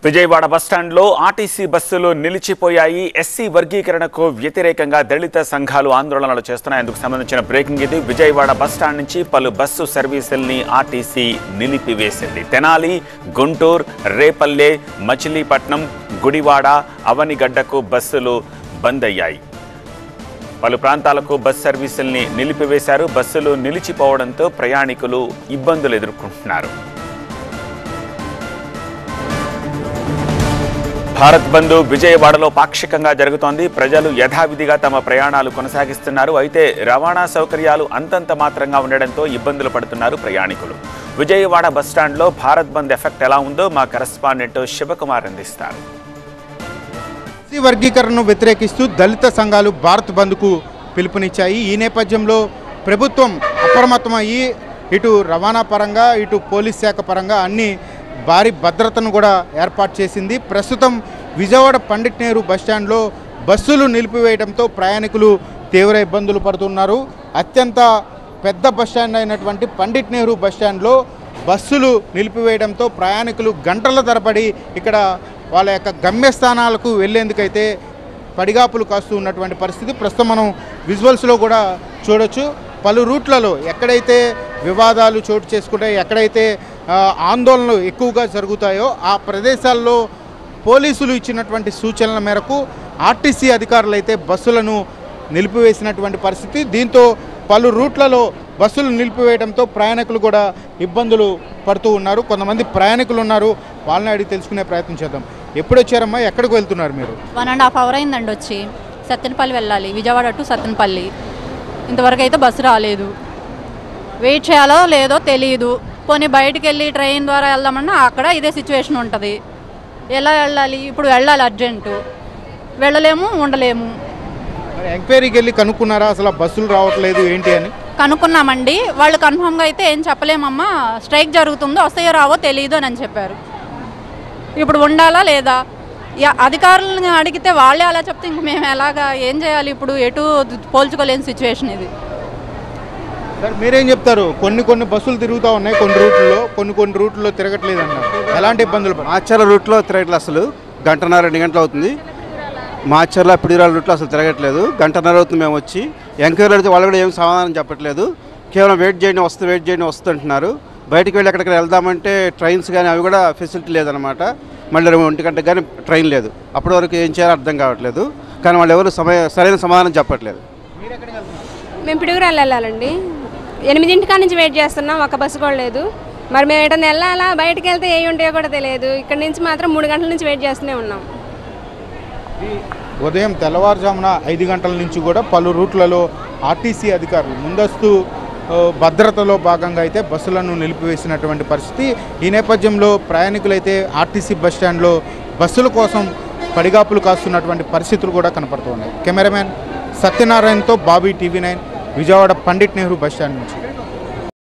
విజయవాడ బస్టాండ్లో ఆర్టీసీ బస్సులు నిలిచిపోయాయి. ఎస్సీ వర్గీకరణకు వ్యతిరేకంగా దళిత సంఘాలు ఆందోళనలు చేస్తున్నాయి. అందుకు సంబంధించిన బ్రేకింగ్ ఇది. విజయవాడ బస్టాండ్ నుంచి పలు బస్సు సర్వీసుల్ని ఆర్టీసీ నిలిపివేసింది. తెనాలి, గుంటూరు, రేపల్లె, మచిలీపట్నం, గుడివాడ, అవనిగడ్డకు బస్సులు బంద్ అయ్యాయి. పలు ప్రాంతాలకు బస్ సర్వీసుల్ని నిలిపివేశారు. బస్సులు నిలిచిపోవడంతో ప్రయాణికులు ఇబ్బందులు ఎదుర్కొంటున్నారు. భారత్ బంద్ విజయవాడలో పాక్షికంగా జరుగుతోంది. ప్రజలు యథావిధిగా తమ ప్రయాణాలు కొనసాగిస్తున్నారు. అయితే రవాణా సౌకర్యాలు అంతంత మాత్రంగా ఉండడంతో ఇబ్బందులు పడుతున్నారు ప్రయాణికులు. విజయవాడ బస్టాండ్లో భారత్ బంద్ ఎఫెక్ట్ ఎలా ఉందో మా కరెస్పాండెంట్ శివకుమార్ అందిస్తారు. ఎస్సీ వర్గీకరణను వ్యతిరేకిస్తూ దళిత సంఘాలు భారత్ బంద్కు పిలుపునిచ్చాయి. ఈ నేపథ్యంలో ప్రభుత్వం అప్రమత్తమయ్యి ఇటు రవాణా పరంగా ఇటు పోలీస్ శాఖ పరంగా అన్ని భారీ భద్రతను కూడా ఏర్పాటు చేసింది. ప్రస్తుతం విజయవాడ పండిట్ నెహ్రూ బస్టాండ్లో బస్సులు నిలిపివేయడంతో ప్రయాణికులు తీవ్ర ఇబ్బందులు పడుతున్నారు. అత్యంత పెద్ద బస్టాండ్ అయినటువంటి పండిట్ నెహ్రూ బస్టాండ్లో బస్సులు నిలిపివేయడంతో ప్రయాణికులు గంటల తరబడి ఇక్కడ వాళ్ళ యొక్క గమ్యస్థానాలకు వెళ్లేందుకైతే పడిగాపులు కాస్తూ ఉన్నటువంటి పరిస్థితి ప్రస్తుతం మనం విజువల్స్లో కూడా చూడొచ్చు. పలు రూట్లలో ఎక్కడైతే వివాదాలు చోటు చేసుకుంటాయో, ఎక్కడైతే ఆందోళనలు ఎక్కువగా జరుగుతాయో ఆ ప్రదేశాల్లో పోలీసులు ఇచ్చినటువంటి సూచనల మేరకు ఆర్టీసీ అధికారులు అయితే బస్సులను నిలిపివేసినటువంటి పరిస్థితి. దీంతో పలు రూట్లలో బస్సులు నిలిపివేయడంతో ప్రయాణికులు కూడా ఇబ్బందులు పడుతూ ఉన్నారు. కొంతమంది ప్రయాణికులు ఉన్నారు, వాళ్ళని అడిగి తెలుసుకునే ప్రయత్నం చేద్దాం. ఎప్పుడు వచ్చారమ్మా, ఎక్కడికి వెళ్తున్నారు మీరు? 1.5 hour అయిందండి వచ్చి. సత్తెనపల్లి వెళ్ళాలి, విజయవాడ టు సత్తెనపల్లి. ఇంతవరకు అయితే బస్సు రాలేదు. వెయిట్ చేయాలో లేదో తెలియదు. పోనీ బయటికి వెళ్ళి ట్రైన్ ద్వారా వెళ్దామన్నా అక్కడ ఇదే సిచ్యువేషన్ ఉంటుంది. ఎలా వెళ్ళాలి? ఇప్పుడు వెళ్ళాలి అర్జెంటు, వెళ్ళలేము, ఉండలేము. ఎంక్వైరీకి వెళ్ళి కనుక్కున్నారా అసలు బస్సులు రావట్లేదు ఏంటి అని? కనుక్కున్నామండి. వాళ్ళు కన్ఫామ్గా అయితే ఏం చెప్పలేమమ్మా, స్ట్రైక్ జరుగుతుందో వస్తాయో రావో తెలియదు అని చెప్పారు. ఇప్పుడు ఉండాలా లేదా? అధికారులను అడిగితే వాళ్ళే అలా చెప్తే ఇంక మేము ఎలాగా ఏం చేయాలి? ఇప్పుడు ఎటు పోల్చుకోలేని సిచ్యువేషన్ ఇది. సార్ మీరేం చెప్తారు? కొన్ని బస్సులు తిరుగుతూ ఉన్నాయి కొన్ని రూట్లలో, కొన్ని రూట్లో తిరగట్లేదు అన్నారు. ఎలాంటి ఇబ్బందులు? మాచర్ల రూట్లో తిరగట్లేదు, అసలు 1.5 గంటలు అవుతుంది. మాచర్ల పిడిరాల రూట్లో అసలు తిరగట్లేదు. 1.5 అవుతుంది. మేము వచ్చి ఎంక్వైరీ అడిగితే వాళ్ళు కూడా ఏం సమాధానం చెప్పట్లేదు. కేవలం వెయిట్ చేయండి వస్తుంది అంటున్నారు. బయటకు వెళ్ళి ఎక్కడికి వెళ్దామంటే ట్రైన్స్ కానీ అవి కూడా ఫెసిలిటీ లేదనమాట. మళ్ళీ 1 గంటకు కానీ ట్రైన్ లేదు. అప్పటి వరకు ఏం చేయాలో అర్థం కావట్లేదు. కానీ వాళ్ళు ఎవరు సరైన సమాధానం చెప్పట్లేదు. మేము పిడుగురాళ్ళు వెళ్ళాలండి. 8 నుంచి వెయిట్ చేస్తున్నాం, ఒక బస్సు కూడా లేదు. మరి మేము ఎటన్నా వెళ్ళాలా, బయటకు వెళ్తే ఏ ఉంటాయో కూడా తెలియదు. ఇక్కడ నుంచి మాత్రం 3 గంటల నుంచి వెయిట్ చేస్తూనే ఉన్నాం. ఉదయం తెల్లవారుజామున 5 గంటల నుంచి కూడా పలు రూట్లలో ఆర్టీసీ అధికారులు ముందస్తు భద్రతలో భాగంగా అయితే బస్సులను నిలిపివేసినటువంటి పరిస్థితి. ఈ నేపథ్యంలో ప్రయాణికులైతే ఆర్టీసీ బస్టాండ్లో బస్సుల కోసం పడిగాపులు కాస్తున్నటువంటి పరిస్థితులు కూడా కనపడుతున్నాయి. కెమెరామెన్ సత్యనారాయణతో Bobby, TV9, Vijayawada Pandit Nehru bus stand నుంచి.